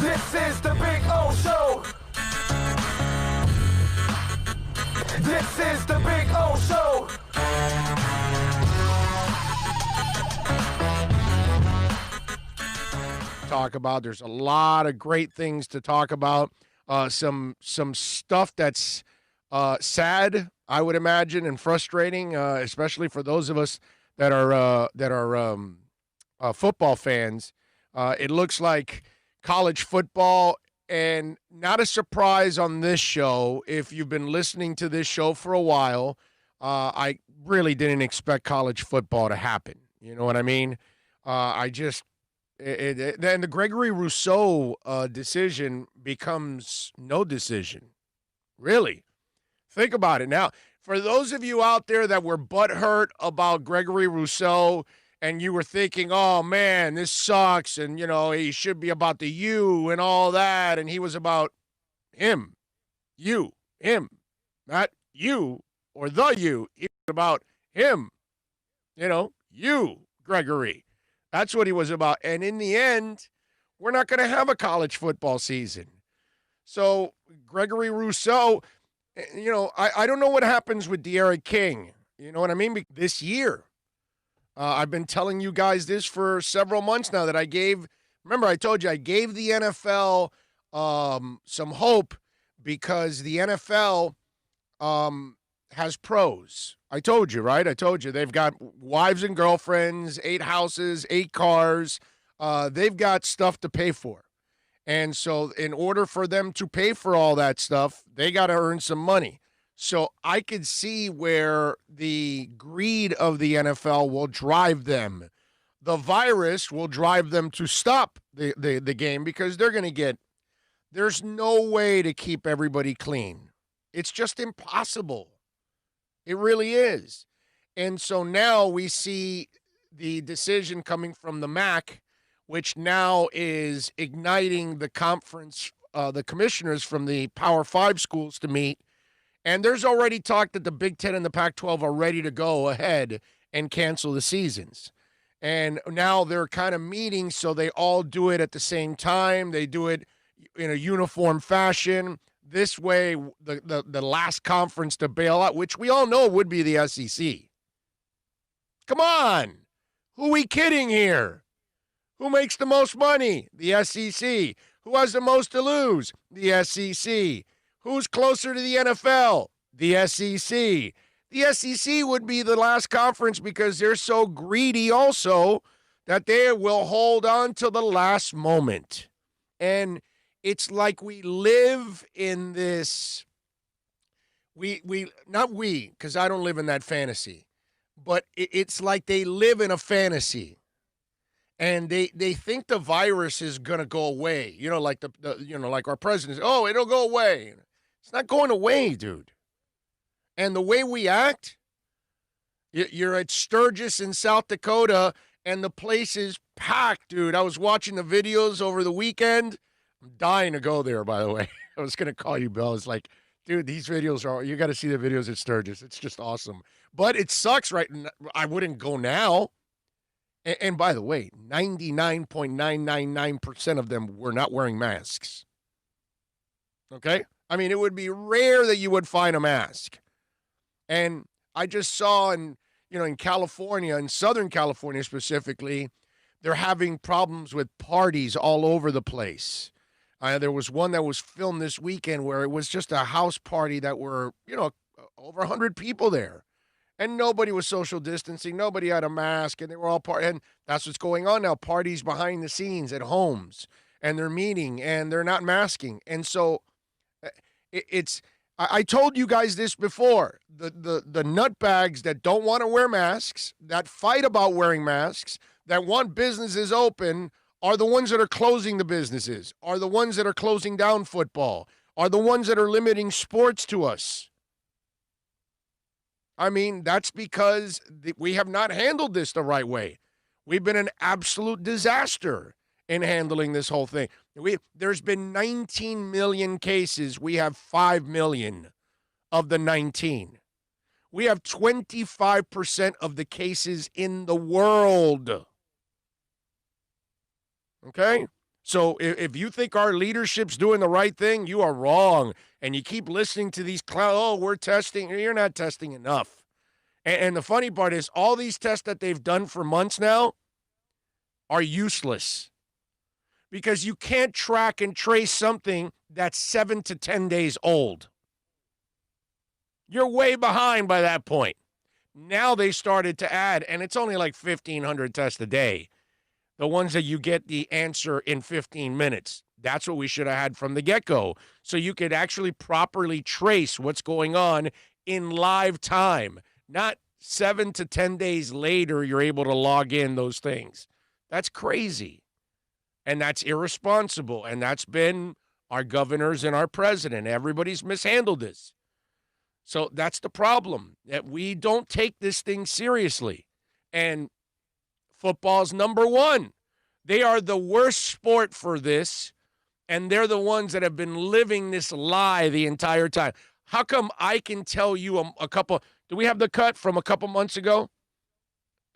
This is the Big O Show. This is the Big O Show. Talk about. There's a lot of great things to talk about. Some stuff that's sad, I would imagine, and frustrating, especially for those of us that are football fans. It looks like college football, and not a surprise on this show. If you've been listening to this show for a while, I really didn't expect college football to happen. You know what I mean? Then the Gregory Rousseau decision becomes no decision. Really. Think about it. Now, for those of you out there that were butthurt about Gregory Rousseau and you were thinking, oh, man, this sucks, and, you know, he should be about the you and all that, and he was about him, you, him, not you or the you. He was about him, you know, you, Gregory. That's what he was about. And in the end, we're not going to have a college football season. So Gregory Rousseau, you know, I don't know what happens with De'Ara King. You know what I mean? This year. I've been telling you guys this for several months now that I gave the NFL some hope because the NFL has pros. I told you, right? I told you they've got wives and girlfriends, 8 houses, 8 cars. They've got stuff to pay for. And so in order for them to pay for all that stuff, they got to earn some money. So I could see where the greed of the NFL will drive them. The virus will drive them to stop the game because they're going to get – there's no way to keep everybody clean. It's just impossible. It really is. And so now we see the decision coming from the MAC, which now is igniting the conference, the commissioners from the Power 5 schools to meet. And there's already talk that the Big Ten and the Pac-12 are ready to go ahead and cancel the seasons. And now they're kind of meeting so they all do it at the same time. They do it in a uniform fashion. This way, the last conference to bail out, which we all know would be the SEC. Come on. Who are we kidding here? Who makes the most money? The SEC. Who has the most to lose? The SEC. Who's closer to the NFL? The SEC. The SEC would be the last conference because they're so greedy also that they will hold on to the last moment. And it's like we live in this, not we, because I don't live in that fantasy, but it's like they live in a fantasy. And they think the virus is going to go away. You know, like like our president, oh, it'll go away. It's not going away, dude. And the way we act, you're at Sturgis in South Dakota, and the place is packed, dude. I was watching the videos over the weekend. I'm dying to go there, by the way. I was going to call you, Bill. I was like, dude, these videos you got to see the videos at Sturgis. It's just awesome. But it sucks, right? I wouldn't go now. And by the way, 99.999% of them were not wearing masks. Okay? I mean, it would be rare that you would find a mask. And I just saw in California, in Southern California specifically, they're having problems with parties all over the place. There was one that was filmed this weekend where it was just a house party that were, over 100 people there. And nobody was social distancing. Nobody had a mask, and they were all and that's what's going on now. Parties behind the scenes at homes, and they're meeting, and they're not masking. And so I told you guys this before. The nutbags that don't want to wear masks, that fight about wearing masks, that want businesses open, are the ones that are closing the businesses, are the ones that are closing down football, are the ones that are limiting sports to us. I mean, that's because we have not handled this the right way. We've been an absolute disaster in handling this whole thing. There's been 19 million cases. We have 5 million of the 19. We have 25% of the cases in the world. Okay? So if you think our leadership's doing the right thing, you are wrong. And you keep listening to these clowns, oh, we're testing. You're not testing enough. And the funny part is all these tests that they've done for months now are useless because you can't track and trace something that's 7 to 10 days old. You're way behind by that point. Now they started to add, and it's only like 1,500 tests a day, the ones that you get the answer in 15 minutes. That's what we should have had from the get-go, so you could actually properly trace what's going on in live time. Not 7 to 10 days later, you're able to log in those things. That's crazy. And that's irresponsible. And that's been our governors and our president. Everybody's mishandled this. So that's the problem, that we don't take this thing seriously. And football's number one. They are the worst sport for this, and they're the ones that have been living this lie the entire time. How come I can tell you a couple – do we have the cut from a couple months ago?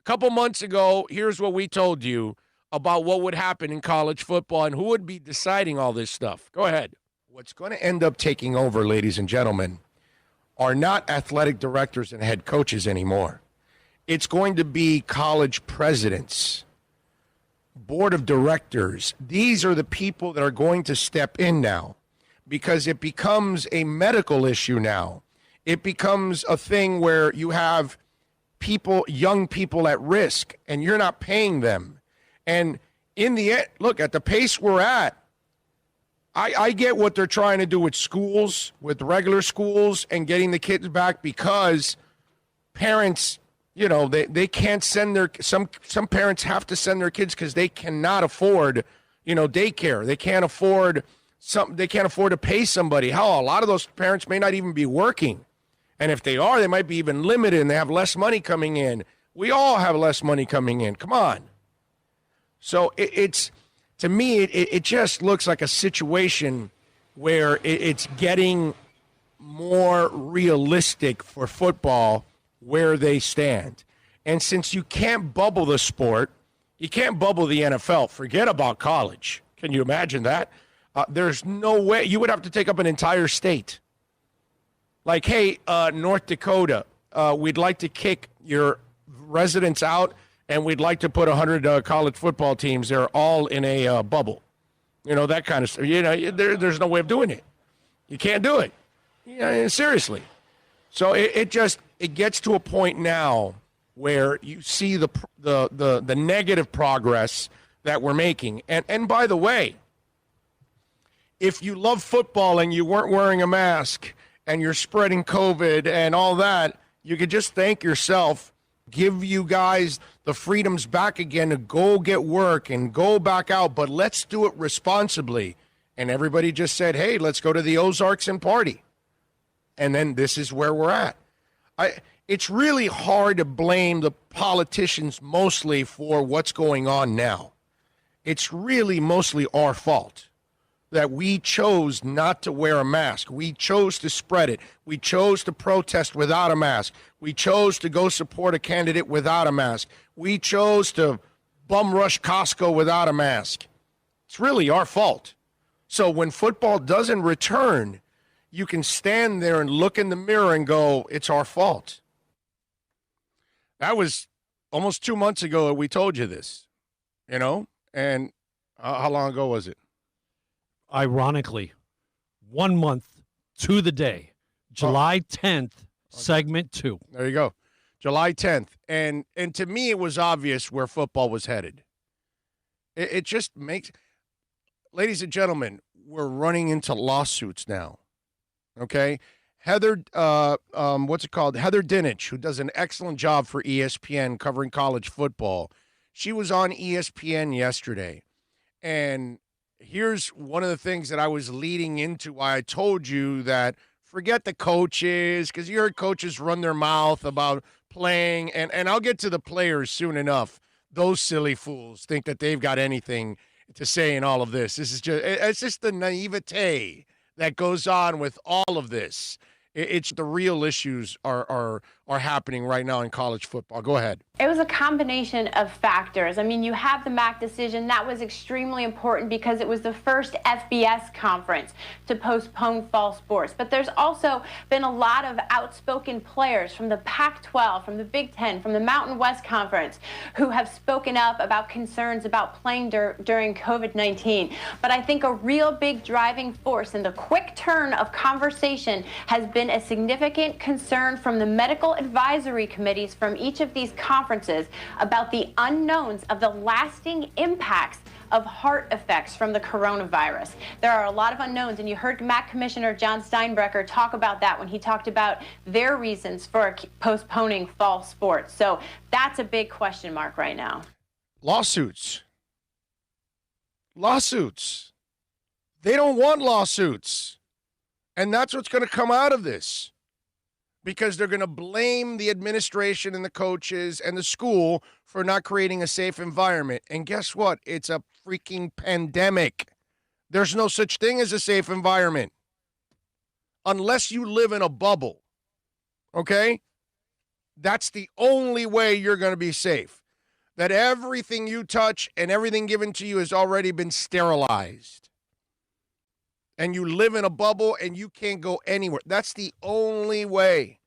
A couple months ago, here's what we told you about what would happen in college football and who would be deciding all this stuff. Go ahead. What's going to end up taking over, ladies and gentlemen, are not athletic directors and head coaches anymore. It's going to be college presidents, board of directors. These are the people that are going to step in now because it becomes a medical issue now. It becomes a thing where you have people, young people at risk, and you're not paying them. And in the end, look, at the pace we're at, I get what they're trying to do with schools, with regular schools, and getting the kids back because parents, you know, they can't send their, some parents have to send their kids because they cannot afford, you know, daycare. They can't afford to pay somebody. Hell, a lot of those parents may not even be working. And if they are, they might be even limited and they have less money coming in. We all have less money coming in. Come on. So it's to me, it just looks like a situation where it's getting more realistic for football where they stand. And since you can't bubble the sport, you can't bubble the NFL. Forget about college. Can you imagine that? There's no way. You would have to take up an entire state. Like, hey, North Dakota, we'd like to kick your residents out, and we'd like to put 100 college football teams. They're all in a bubble. You know, that kind of stuff. You know, there's no way of doing it. You can't do it. Yeah, seriously. So it gets to a point now where you see the negative progress that we're making. And by the way, if you love football and you weren't wearing a mask and you're spreading COVID and all that, you could just thank yourself, give you guys the freedoms back again to go get work and go back out, but let's do it responsibly. And everybody just said, hey, let's go to the Ozarks and party. And then this is where we're at. It's really hard to blame the politicians mostly for what's going on now. It's really mostly our fault that we chose not to wear a mask. We chose to spread it. We chose to protest without a mask. We chose to go support a candidate without a mask. We chose to bum rush Costco without a mask. It's really our fault. So when football doesn't return, you can stand there and look in the mirror and go, it's our fault. That was almost 2 months ago that we told you this, you know? And how long ago was it? Ironically, 1 month to the day, July 10th, segment 2. There you go. July 10th. And to me, it was obvious where football was headed. It just makes, ladies and gentlemen, we're running into lawsuits now. Okay? Heather, what's it called? Heather Dinich, who does an excellent job for ESPN covering college football. She was on ESPN yesterday. And here's one of the things that I was leading into why I told you that forget the coaches, because you heard coaches run their mouth about playing, and I'll get to the players soon enough. Those silly fools think that they've got anything to say in all of this. It's just the naivete that goes on with all of this. It's the real issues are are happening right now in college football. Go ahead. It was a combination of factors. I mean, you have the MAC decision. That was extremely important because it was the first FBS conference to postpone fall sports. But there's also been a lot of outspoken players from the Pac-12, from the Big Ten, from the Mountain West Conference who have spoken up about concerns about playing during COVID-19. But I think a real big driving force in the quick turn of conversation has been a significant concern from the medical advisory committees from each of these conferences about the unknowns of the lasting impacts of heart effects from the coronavirus. There are a lot of unknowns, and you heard MAC Commissioner John Steinbrecher talk about that when he talked about their reasons for postponing fall sports. So that's a big question mark right now. Lawsuits. They don't want lawsuits. And that's what's going to come out of this. Because they're going to blame the administration and the coaches and the school for not creating a safe environment. And guess what? It's a freaking pandemic. There's no such thing as a safe environment unless you live in a bubble, okay? That's the only way you're going to be safe, that everything you touch and everything given to you has already been sterilized. And you live in a bubble and you can't go anywhere. That's the only way.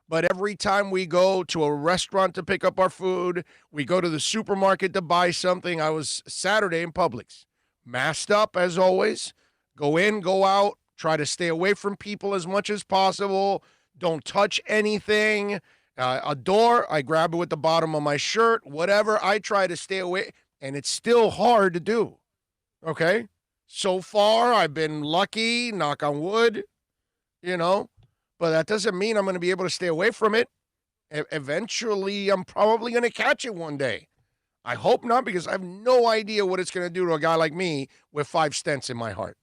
But every time we go to a restaurant to pick up our food, we go to the supermarket to buy something. I was Saturday in Publix, masked up as always. Go in, go out, try to stay away from people as much as possible. Don't touch anything. A door, I grab it with the bottom of my shirt, whatever. I try to stay away, and it's still hard to do, okay? So far, I've been lucky, knock on wood, but that doesn't mean I'm going to be able to stay away from it. Eventually, I'm probably going to catch it one day. I hope not, because I have no idea what it's going to do to a guy like me with 5 stents in my heart.